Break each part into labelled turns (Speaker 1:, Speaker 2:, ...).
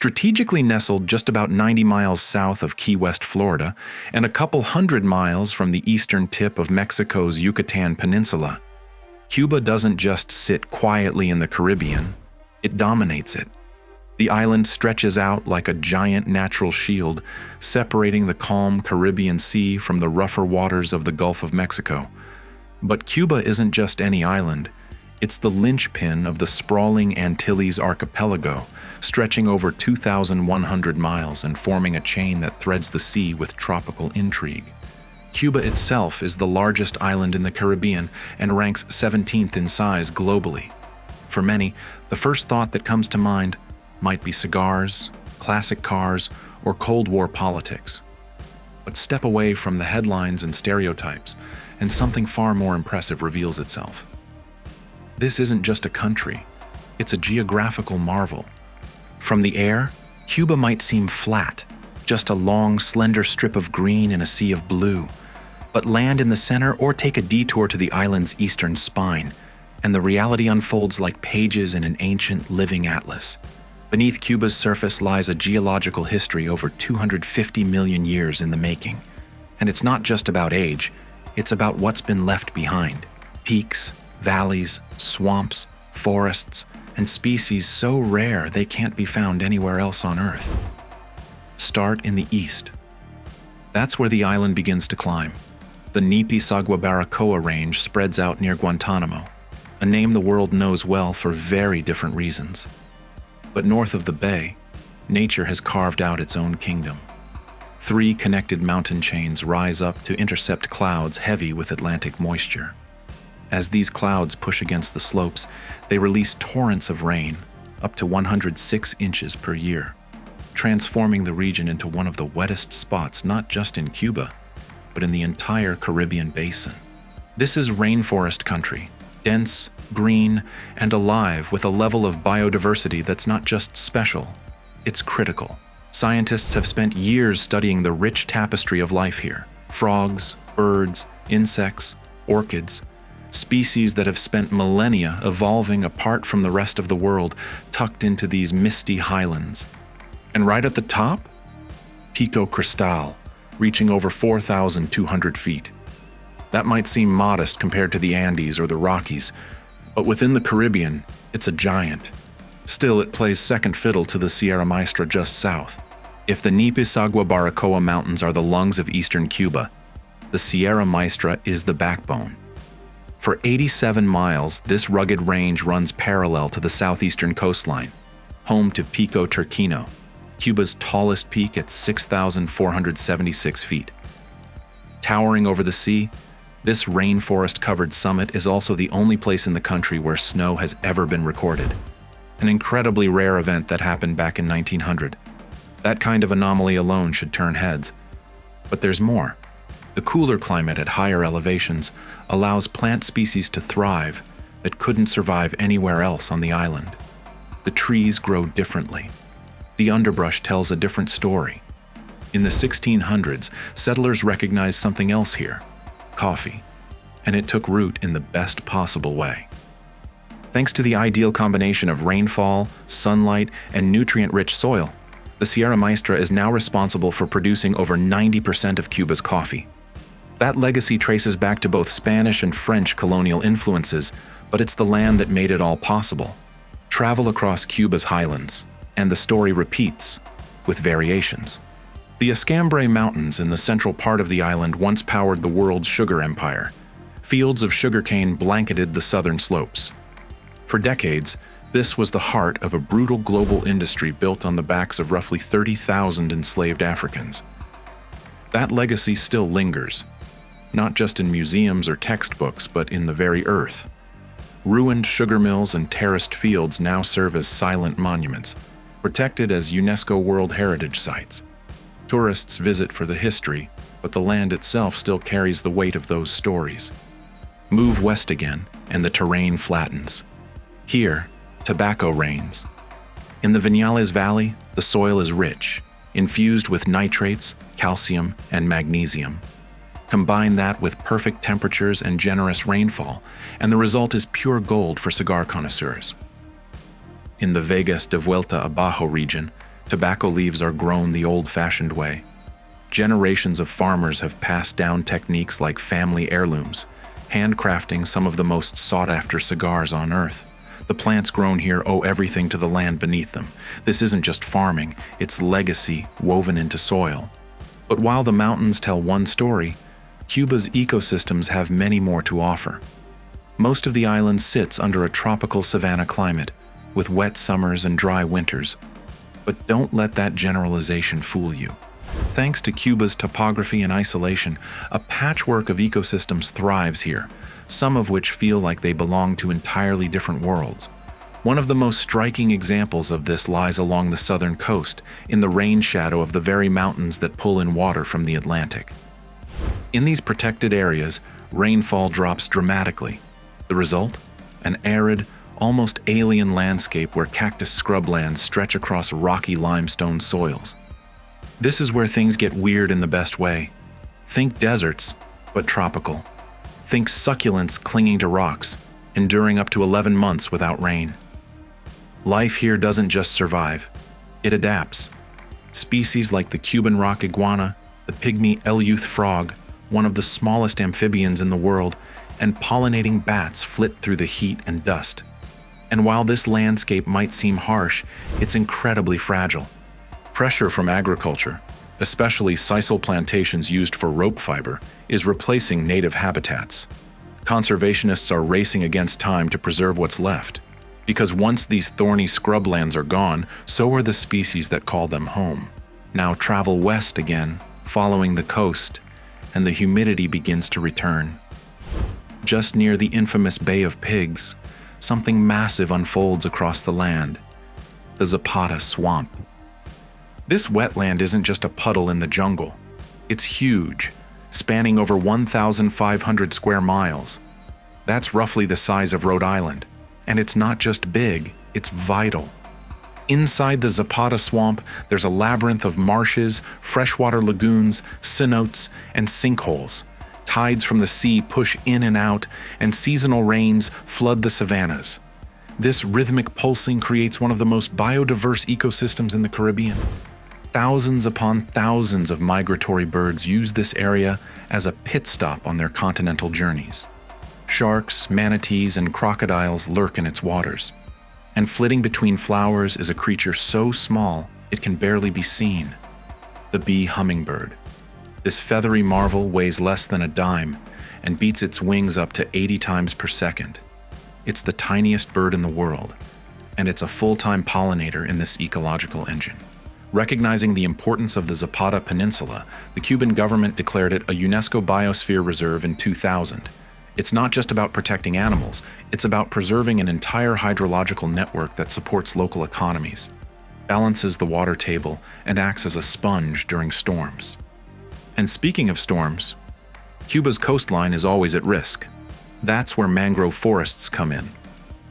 Speaker 1: Strategically nestled just about 90 miles south of Key West, Florida, and a couple hundred miles from the eastern tip of Mexico's Yucatan Peninsula, Cuba doesn't just sit quietly in the Caribbean, it dominates it. The island stretches out like a giant natural shield, separating the calm Caribbean Sea from the rougher waters of the Gulf of Mexico. But Cuba isn't just any island. It's the linchpin of the sprawling Antilles archipelago, stretching over 2,100 miles and forming a chain that threads the sea with tropical intrigue. Cuba itself is the largest island in the Caribbean and ranks 17th in size globally. For many, the first thought that comes to mind might be cigars, classic cars, or Cold War politics. But step away from the headlines and stereotypes, and something far more impressive reveals itself. This isn't just a country, it's a geographical marvel. From the air, Cuba might seem flat, just a long, slender strip of green in a sea of blue. But land in the center or take a detour to the island's eastern spine, and the reality unfolds like pages in an ancient living atlas. Beneath Cuba's surface lies a geological history over 250 million years in the making. And it's not just about age, it's about what's been left behind. Peaks, valleys, swamps, forests, and species so rare they can't be found anywhere else on Earth. Start in the east. That's where the island begins to climb. The Nipi-Sagua-Baracoa Range spreads out near Guantanamo, a name the world knows well for very different reasons. But north of the bay, nature has carved out its own kingdom. 3 connected mountain chains rise up to intercept clouds heavy with Atlantic moisture. As these clouds push against the slopes, they release torrents of rain, up to 106 inches per year, transforming the region into one of the wettest spots not just in Cuba, but in the entire Caribbean basin. This is rainforest country, dense, green, and alive with a level of biodiversity that's not just special, it's critical. Scientists have spent years studying the rich tapestry of life here. Frogs, birds, insects, orchids, species that have spent millennia evolving apart from the rest of the world, tucked into these misty highlands. And right at the top, Pico Cristal, reaching over 4,200 feet. That might seem modest compared to the Andes or the Rockies, but within the Caribbean, it's a giant. Still, it plays second fiddle to the Sierra Maestra just south. If the Nipi-Sagua-Baracoa Mountains are the lungs of eastern Cuba, the Sierra Maestra is the backbone. For 87 miles, this rugged range runs parallel to the southeastern coastline, home to Pico Turquino, Cuba's tallest peak at 6,476 feet. Towering over the sea, this rainforest-covered summit is also the only place in the country where snow has ever been recorded. An incredibly rare event that happened back in 1900. That kind of anomaly alone should turn heads. But there's more. The cooler climate at higher elevations allows plant species to thrive that couldn't survive anywhere else on the island. The trees grow differently. The underbrush tells a different story. In the 1600s, settlers recognized something else here: coffee, and it took root in the best possible way. Thanks to the ideal combination of rainfall, sunlight, and nutrient-rich soil, the Sierra Maestra is now responsible for producing over 90% of Cuba's coffee. That legacy traces back to both Spanish and French colonial influences, but it's the land that made it all possible. Travel across Cuba's highlands, and the story repeats, with variations. The Escambray Mountains in the central part of the island once powered the world's sugar empire. Fields of sugarcane blanketed the southern slopes. For decades, this was the heart of a brutal global industry built on the backs of roughly 30,000 enslaved Africans. That legacy still lingers, not just in museums or textbooks, but in the very earth. Ruined sugar mills and terraced fields now serve as silent monuments, protected as UNESCO World Heritage Sites. Tourists visit for the history, but the land itself still carries the weight of those stories. Move west again, and the terrain flattens. Here, tobacco reigns. In the Viñales Valley, the soil is rich, infused with nitrates, calcium, and magnesium. Combine that with perfect temperatures and generous rainfall, and the result is pure gold for cigar connoisseurs. In the Vegas de Vuelta Abajo region, Tobacco leaves are grown the old-fashioned way. Generations of farmers have passed down techniques like family heirlooms, handcrafting some of the most sought-after cigars on earth. The plants grown here owe everything to the land beneath them. This isn't just farming, it's legacy woven into soil. But while the mountains tell one story, Cuba's ecosystems have many more to offer. Most of the island sits under a tropical savanna climate, with wet summers and dry winters. But don't let that generalization fool you. Thanks to Cuba's topography and isolation, a patchwork of ecosystems thrives here, some of which feel like they belong to entirely different worlds. One of the most striking examples of this lies along the southern coast, in the rain shadow of the very mountains that pull in water from the Atlantic. In these protected areas, rainfall drops dramatically. The result? An arid, almost alien landscape where cactus scrublands stretch across rocky limestone soils. This is where things get weird in the best way. Think deserts, but tropical. Think succulents clinging to rocks, enduring up to 11 months without rain. Life here doesn't just survive, it adapts. Species like the Cuban rock iguana, the pygmy Eleuth frog, one of the smallest amphibians in the world, and pollinating bats flit through the heat and dust. And while this landscape might seem harsh, it's incredibly fragile. Pressure from agriculture, especially sisal plantations used for rope fiber, is replacing native habitats. Conservationists are racing against time to preserve what's left, because once these thorny scrublands are gone, so are the species that call them home. Now travel west again, following the coast, and the humidity begins to return. Just near the infamous Bay of Pigs, something massive unfolds across the land: the Zapata Swamp. This wetland isn't just a puddle in the jungle. It's huge, spanning over 1,500 square miles. That's roughly the size of Rhode Island. And it's not just big, it's vital. Inside the Zapata Swamp, there's a labyrinth of marshes, freshwater lagoons, cenotes, and sinkholes. Tides from the sea push in and out, and seasonal rains flood the savannas. This rhythmic pulsing creates one of the most biodiverse ecosystems in the Caribbean. Thousands upon thousands of migratory birds use this area as a pit stop on their continental journeys. Sharks, manatees, and crocodiles lurk in its waters. And flitting between flowers is a creature so small it can barely be seen: the bee hummingbird. This feathery marvel weighs less than a dime and beats its wings up to 80 times per second. It's the tiniest bird in the world, and it's a full-time pollinator in this ecological engine. Recognizing the importance of the Zapata Peninsula, the Cuban government declared it a UNESCO Biosphere Reserve in 2000. It's not just about protecting animals, it's about preserving an entire hydrological network that supports local economies, balances the water table, and acts as a sponge during storms. And speaking of storms, Cuba's coastline is always at risk. That's where mangrove forests come in.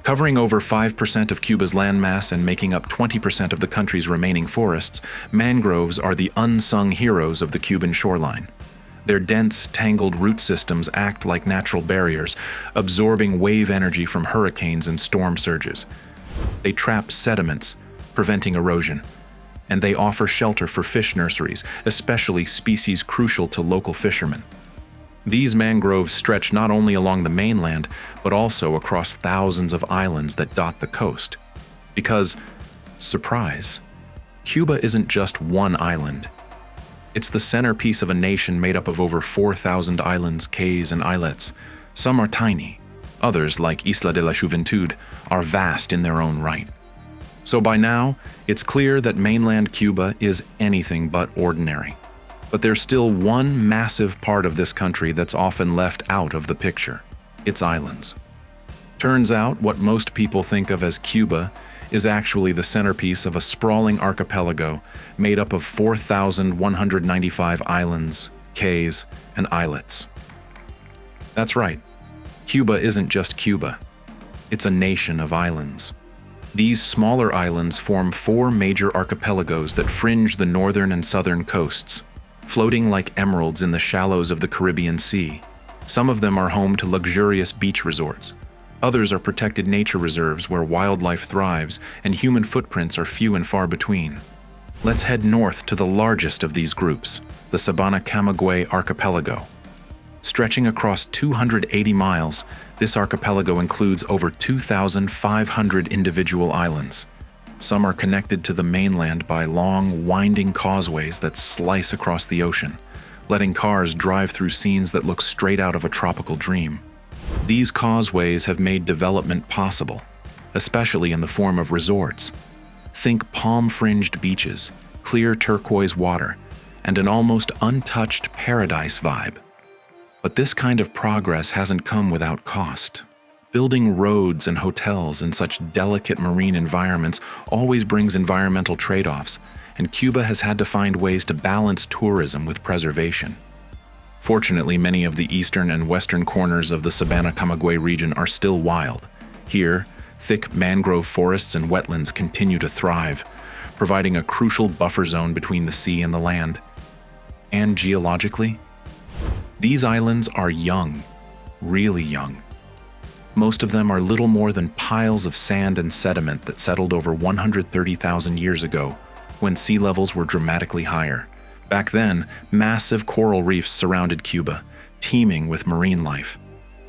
Speaker 1: Covering over 5% of Cuba's landmass and making up 20% of the country's remaining forests, mangroves are the unsung heroes of the Cuban shoreline. Their dense, tangled root systems act like natural barriers, absorbing wave energy from hurricanes and storm surges. They trap sediments, preventing erosion, and they offer shelter for fish nurseries, especially species crucial to local fishermen. These mangroves stretch not only along the mainland, but also across thousands of islands that dot the coast. Because, surprise, Cuba isn't just one island. It's the centerpiece of a nation made up of over 4,000 islands, cays, and islets. Some are tiny. Others, like Isla de la Juventud, are vast in their own right. So by now, it's clear that mainland Cuba is anything but ordinary. But there's still one massive part of this country that's often left out of the picture: its islands. Turns out, what most people think of as Cuba is actually the centerpiece of a sprawling archipelago made up of 4,195 islands, cays, and islets. That's right, Cuba isn't just Cuba. It's a nation of islands. These smaller islands form 4 major archipelagos that fringe the northern and southern coasts, floating like emeralds in the shallows of the Caribbean Sea. Some of them are home to luxurious beach resorts. Others are protected nature reserves where wildlife thrives and human footprints are few and far between. Let's head north to the largest of these groups, the Sabana Camagüey Archipelago. Stretching across 280 miles, this archipelago includes over 2,500 individual islands. Some are connected to the mainland by long, winding causeways that slice across the ocean, letting cars drive through scenes that look straight out of a tropical dream. These causeways have made development possible, especially in the form of resorts. Think palm-fringed beaches, clear turquoise water, and an almost untouched paradise vibe. But this kind of progress hasn't come without cost. Building roads and hotels in such delicate marine environments always brings environmental trade-offs, and Cuba has had to find ways to balance tourism with preservation. Fortunately, many of the eastern and western corners of the Sabana Camagüey region are still wild. Here, thick mangrove forests and wetlands continue to thrive, providing a crucial buffer zone between the sea and the land. And geologically, these islands are young, really young. Most of them are little more than piles of sand and sediment that settled over 130,000 years ago, when sea levels were dramatically higher. Back then, massive coral reefs surrounded Cuba, teeming with marine life.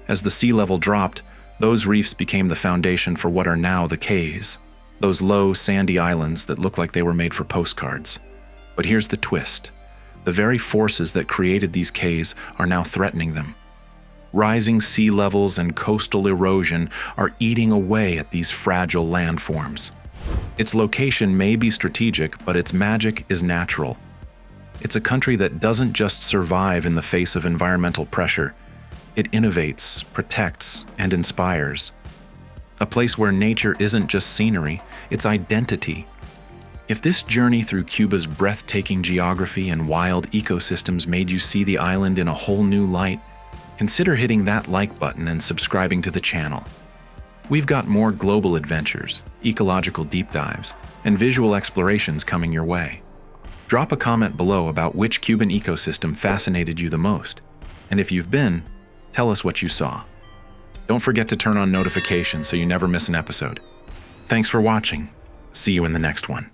Speaker 1: As the sea level dropped, those reefs became the foundation for what are now the cays, those low, sandy islands that look like they were made for postcards. But here's the twist. The very forces that created these cays are now threatening them. Rising sea levels and coastal erosion are eating away at these fragile landforms. Its location may be strategic, but its magic is natural. It's a country that doesn't just survive in the face of environmental pressure. It innovates, protects, and inspires. A place where nature isn't just scenery, it's identity. If this journey through Cuba's breathtaking geography and wild ecosystems made you see the island in a whole new light, consider hitting that like button and subscribing to the channel. We've got more global adventures, ecological deep dives, and visual explorations coming your way. Drop a comment below about which Cuban ecosystem fascinated you the most, and if you've been, tell us what you saw. Don't forget to turn on notifications so you never miss an episode. Thanks for watching. See you in the next one.